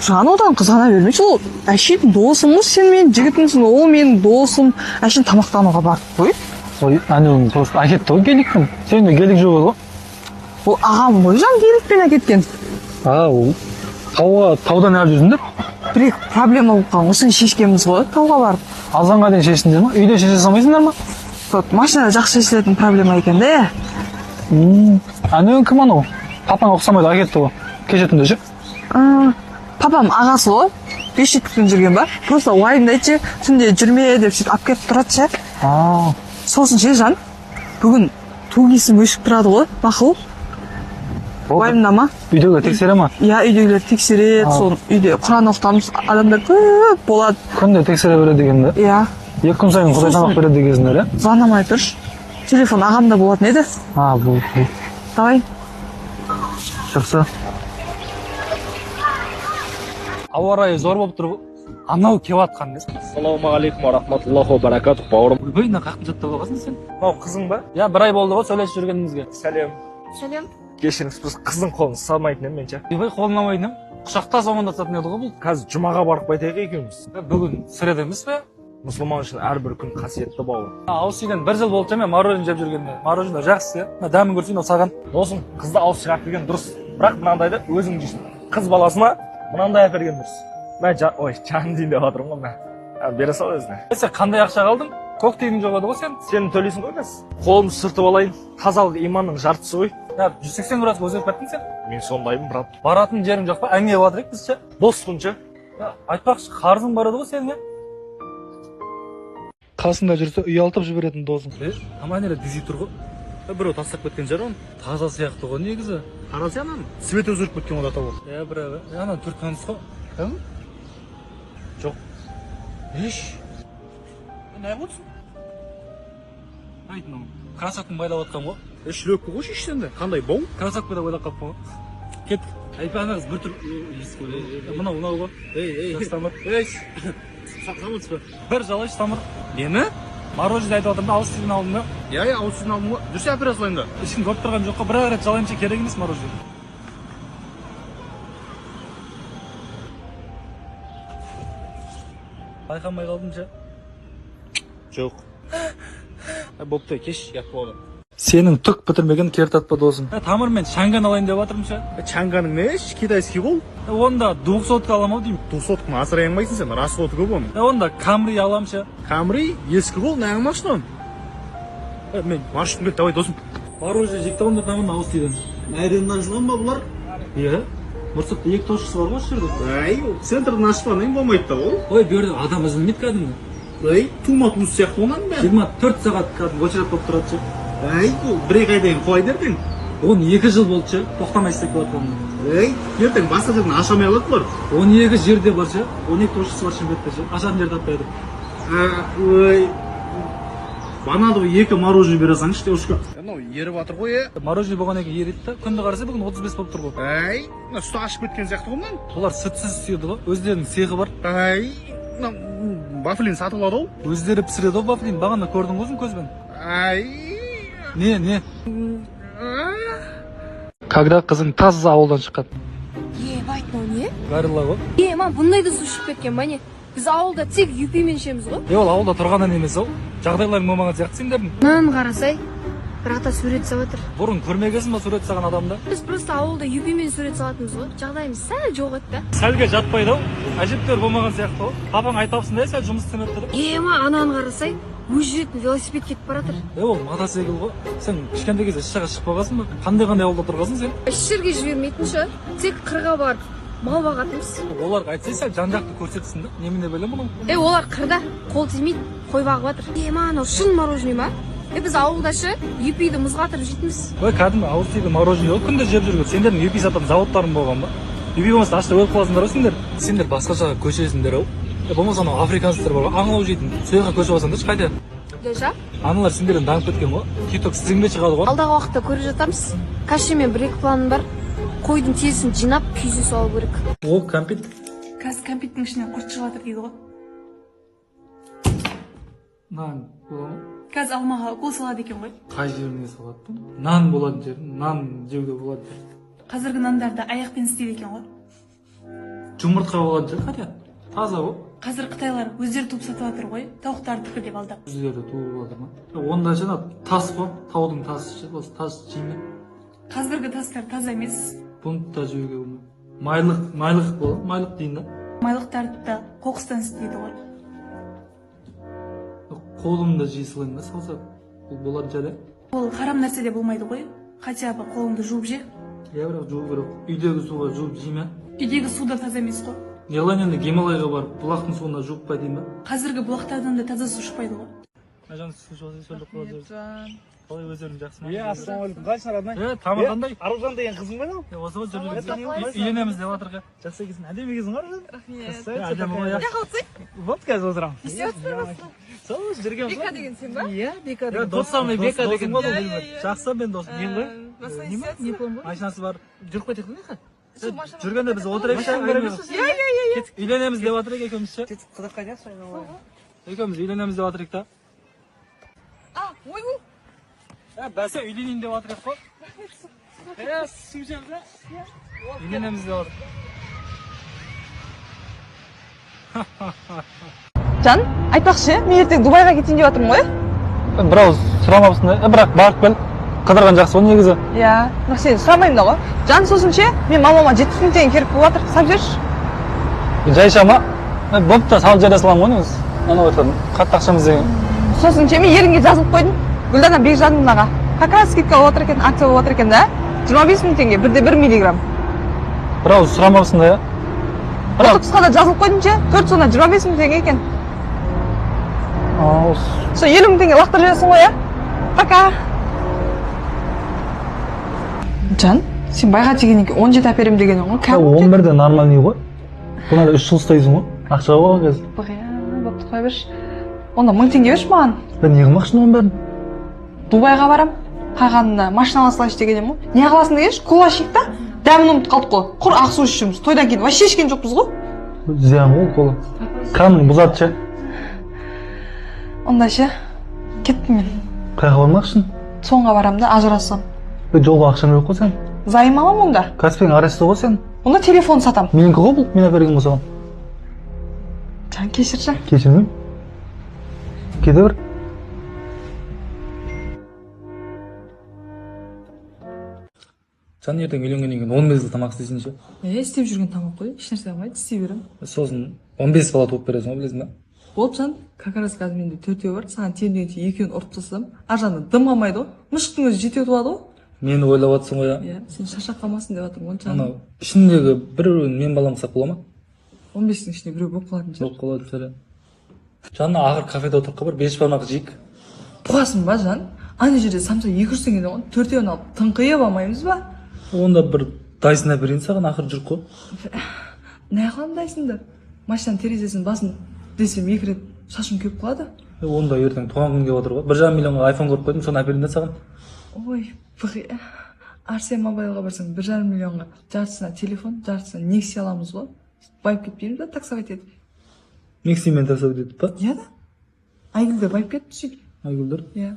Жанудан қызғана бермеші, ол әшейін досымыз, сен менің жігітімсің, ол менің досым, әшейін тамақтануға барып қой. Ой, әнеуің просто әкетті ғой геликпен. Сен де гелик жоқ еді ғой. Ол ағам ғой жан геликпен әкеткен. Ол таудан әліп жүрсіңдер? Бір проблема болып қалған, осыны шешкенбіз ғой, тауға барып. Азанға дейін шешсіңдер ма? Үйде шеше салмайсыңдар ма? Машинада жақсы шешілетін проблема екен де. Әнеуің кім анау? Папаң ұқсамайды әкетті ғой. Кеше түнде ше? Папам ағасы ғой, бешіктікпен жүрген ба? Просто уайымдайды, түнде жүрме деп сөйтіп алып келіп тұрады ше. Сосын ше жан, бүгін тугисім өшіп тұрады ғой, мақұл. Уайымдама. Үйдегі тексере ма? Иә, үйдегілер тексереді, соны үйде Құран оқытамыз, адамдар көп болады. Күнде тексере береді екен да? Иә. 2 күн сайын Құдай тамақ береді дегенсіңдер, иә? Звондамай тұршы. Телефон ағамда болатын еді. Бұл. Давай. Жақсы. Ауа райы зор болып тұр. Анау кеватқан несі? Ассалаумағалейкум ва рахматуллахи ва баракатух, бауырым. Ойбай, мына қаяқтан жаттап алғансың сен? Мынау қызың ба? Иә, 1 ай болды ғой сөйлесіп жүргенімізге. Сәлем. Сәлем. Кешіріңіз, біз қыздың қолын салмайтын едім мен ше. Ойбай, қолын алмайтын едім. Құшақтас амандасатын еді ғой бұл. Қазір жұмаға барып қайтайық екеуміз. Бүгін среда емес пе? Мұсылман үшін әрбір күн қасиетті, бауырым. Ауыз үйден 1 жыл болды мен мороженое жеп жүргенде. Мороженое жақсы, иә. Дәмін көрсең ол саған. Досым, қызды ауыз шығарып берген дұрыс. Бірақ мынандайды өзің жейсің. Қыз баласына мынандай әперген дұрыс. Мен жаным дейін деп жатырмын ғой мен. Бере сал өзіне. Сен қандай ақша қалдың? Көк тиының жоқ еді ғой сен? Сен төлейсің ғой қазір. Қолымды сыртып алайын. Тазалық иманның жартысы ғой. 180 градусқа өзгеріп кеттің сен? Мен сондаймын, брат. Баратын жерің жоқ па? Әңгіме қылып біз ше? Доспын ше. Айтпақшы, қарызың бар еді ғой сенің, қасында жүрсе ұялтып жіберетін досың. Аманеля дези тұр ғой. Біреу тастап кеткен жер оны. Таза сияқты ғой негізі. Қарасы анан свет өзгеріп кеткен ол атау. Брат, ана түркманыс ғой. Кім? Жоқ. Еш. Не болсын? Айтын, красотканы байлап отқан ғой. Шлөккі ғой шешсенде. Қандай боу? Красотка да ойлап қалыппын ғой. Кеттік. Айпаныңыз бір түр иіс ғой. Мынау ғой. Тамыр. Сақамыз ба? Бір жалайшы тамыр. Нені? Мороженое айтып отырмын да, ауыз сүйін алдым да. Иә, ауыз сүйін алдым ғой. Жүрсе әпере салайын да. Ешкім көріп тұрған жоқ қой, бір рет жалайынша керек емес мороженое. Байқамай қалдым ше? Жоқ. Бопты, кеш, ят болды. Сенің түк бітірмеген кер татпа досым. Тамыр мен шанган алайын деп жатырмын ше. Чанганың не? Китайский бол. Онда 200-ка аламын ау деймін. 200-ны асырай алмайсың сен, расходы көп оның. Онда Камри аламын ше. Камри ескі бол, нәңі машинан. Мен маршрутым келді, давай досым. Мороженое жекті онда тамырын ауыз тидің. Айреннан жылған ба бұлар? Иә. Мұрсықта 2 тосшысы бар ғой шырды. Центрден ашпан ең болмайды да ол. Ой, берді адам үзілмейді кәдімгі. Тума-туз сияқты онан бәрі. 24 сағат кәдімгі очередь болып тұрады ше. 1-2 айдан қалай дердің? 12 жыл болды ше, тоқтамай істеп келатқанмын. Ертең басқа жерден ашамай алады бұлар. 12 жерде бар ше, 12 тосшысы бар шымкентте ше. Ашатын жер таппайды. Бана да 2 мороженое бере салыңызшы девушка. Анау еріп жатыр ғой. Мороженое болғаннан кейін ереді да, күнді қараса бүгін 35 болып тұр ғой. Сүті ашып кеткен сияқты ғой мынан. Олар сүтсіз істейді ғой, өздерінің цехы бар. Вафлин сатып алады ау. Өздері пісіреді ғой вафлин, бағана көрдің ғой өзің көзбен. Не? Когда қызың таза ауылдан шыққан? Айтмау не? Гарилла ғой. Мам, бұндайды су ішіп кеткен ба не? Біз ауылда тек юпимен ішеміз ғой. Ол ауылда тұрғаннан емес ау. Жағдайларың болмаған сияқты сендердің. Нан қарасай, бірақ та сурет салып жатыр. Бұрын көрмегенсің ба сурет салған адамды? Біз просто ауылда юпимен сурет салатынбыз ғой. Жағдайымыз сәл жоқ еді да. Сәлге жатпайды ау. Әжептәуір болмаған сияқты ғой. Папаң айтапсың да, сәл жұмыс істемепті деп. Ананы қарасай, өз жүретін велосипед кетіп бара жатыр. Ол мотоцикл ғой. Сен кішкентай кезде іс-шараға шықпағансың ба? Қандай ауылда тұрғансың сен? Іс-жерге жібермейтін ше. Тек қырға барып мал бағатынбыз. Оларға айтсай сәл жан-жақты көрсетсін да. Немене білем мұның? Олар қырда қол тимейді, қой бағып жатыр. Анау шын мороженое ма? Біз ауылда ше, юпиді мұзғатырып жейтінбіз. Кәдімгі ауыз тиді мороженое ғой, күнде жеп жүрген. Сендердің юпи сататын заводтарың болған ба? Юпи болмаса ашты өліп қаласыңдар ғой сендер. Сендер басқа жаққа көшесіңдер ау. Болмаса анау африканецтер бар ғой, аңлау жейтін. Сол жаққа көшіп алсаңдаршы қайда? Лежа? Аналар сендерден дамып кеткен ғой. TikTok стримге шығады ғой. Алдағы уақытта көріп жатармыз. Кашемен 1-2 планым бар. Қойдың терісін жинап, күйзе салу керек. О, кәмпит. Қазір кәмпиттің ішінен құрт шығып жатыр дейді ғой. Нан болады ма? Қазір алмаға укол салады екен ғой. Қай жеріне салады? Нан болады жерін, нан жеуге болады. Қазіргі нандарды аяқпен істейді екен ғой. жұмыртқа болған жоқ хотя таза ғой. Қазір Қытайлар өздері туып сатып жатыр ғой. Тауықтарды тікі деп алдап. Өздері туып жатыр ма? Онда жаңа тас қой, таудың тасы ше, осы тас жейме. Қазіргі тастар таза емес. Бұны да жеуге болмайды. Майлық болады, майлық дейін да. Майлықтарды да қоқыстан істейді ғой. Қолымда жей салайын да салса, бұл болады жарай. Ол харам нәрсе де болмайды ғой. Хотя бы қолыңды жуып же. Я бірақ жуып керек. Үйдегі суға жуып жейме. Үйдегі су да таза емес қой. Ялан енді Гималайға барып, бұлақтың суына жуып па деймін ба? Қазіргі бұлақтардан да таза су шықпайды ғой. Ажан су сөйлеп қалады. Қалай өздерің жақсы ма? Ассалаумағалейкум. Қалайсың, родной? Тамыр қандай? Аружан деген қызың ба мынау? Осы ғой үйленеміз деп жатырға. Жақсы екенсің. Әдемі екенсің ғой, Аружан? Әдемі ғой, иә. Вот қазір отырамын. Сол жүрген Бека деген сен ба? Иә, Бека деген. Досам мен Бека деген. Жақсы мен досым. Мен ғой? Не Машинасы бар. Жүріп кетейік қой. Сол машина- Жүргенде біз отырайық. Үйленеміз деп жатырық екеуміз ше. Қызыққа жақсы. Екеуміз үйленеміз деп жатырық та. ойбу. Бәсе үйленейін деп жатырық қой. Үйленеміз деп жатырық. Жан, айтпақшы, мен ертең Дубайға кетейін деп жатырмын ғой. Бірауыз сұрамапсың да. Бірақ барып кел. Қыдырған жақсы ғой негізі. Иә, бірақ сен сұрамаймын да ғой. Жан, сосын ше, мен мамама 700 мың теңге керек болып жатыр. Салып жіберші. Жайша ма? Бопты салып жайда саламын ғой негізі. Анау айтқаным. Қатты ақшамыз деген. Сосын ше, мен ерінге жазылып қойдым. Гүлдана Бекжановнаға. Как раз скидка болып жатыр екен, акция болып жатыр екен да. 25 мың теңге, 1/1 миллиграмм. Бірауыз сұрамапсың да, иә? Ботоксқа да жазылып қойдым ше, 4 сона 25 мың теңге екен. Сол 50 мың теңге лақтырып жібересің ғой, иә? Пока. Жан, сен байға тигеннен кейін 17 әперем дегенің ғой. 11-де нормальный ғой. Бұны 3 жыл ұстайсың ғой. Ақша ғой қазір. Бопты қоя берші. Онда 1000 теңге берші маған. Ben не қылмақшын оның бәрін? Дубайға барам. Қалғанында машина аласылайшы дегенем ғой. Не қыласың дегенші, колашик та. Дәмін ұмытып қалдық қой. Құр ақ су ішеміз. Тойдан кейін вообще ішкен жоқпыз ғой. Зиян ғой қолы. Қаның бұзады ше. Онда ше, кеттім мен. Қайға бармақшын? Соңға барам да ажырасам. Жолға ақшам жоқ қой сен. Зайым алам онда. Каспиң аресті ғой сен. Онда телефон сатам. Менікі ғой бұл, мен әперген болсаған. Жан, кешірші. Кешірмеймін. Кете бер. Сен ертең үйленгеннен кейін 10 мезгіл тамақ істейсің ше? Істеп жүрген тамақ қой. Ешнәрсе алмайды, істей беремін. Сосын 15 бала туып бересің ғой, білесің ба? Болып жан, как раз қазір менде 4-еу бар. Саған тиемдеген тиіп екеуін ұрып тастасам, аржағынан дым қалмайды ғой. Мышықтың өзі жетеу туады ғой. Мені ойлап жатсың ғой, Иә, сен шаршап қалмасын деп жатырмын ғой. анау ішіндегі біреуін мен баламсақ бола ма? 15-тің ішінде біреу болып қалатын шығар. Болып қалады сәлем. Жанна ақыр кафеде отырып қалып, 5 бармақ жейік. Бұғасың ба жан? Ана жерде самса 200 теңгеден ғой. 4-еуін алып тыңқиып алмаймыз ба? Онда бір дайсын әперейін саған, ақыр жүріп қой. Не қылам дайсыңды? Машинаның терезесін басын десем 2 рет шашым кеп қалады. Онда ертең туған күн келіп отыр ғой. 1,5 миллионға айфон көріп қойдым, соны әперейін да саған. Ой, Арсен Мобайлға барсаң 1,5 миллионға жартысына телефон, жартысына Nexia аламыз ғой. Байып кетпейміз ба, таксовать етіп? Мексимен таксовать етіп па? Иә да. Айгүлдер байып кетті сөйтіп. Айгүлдер? Иә.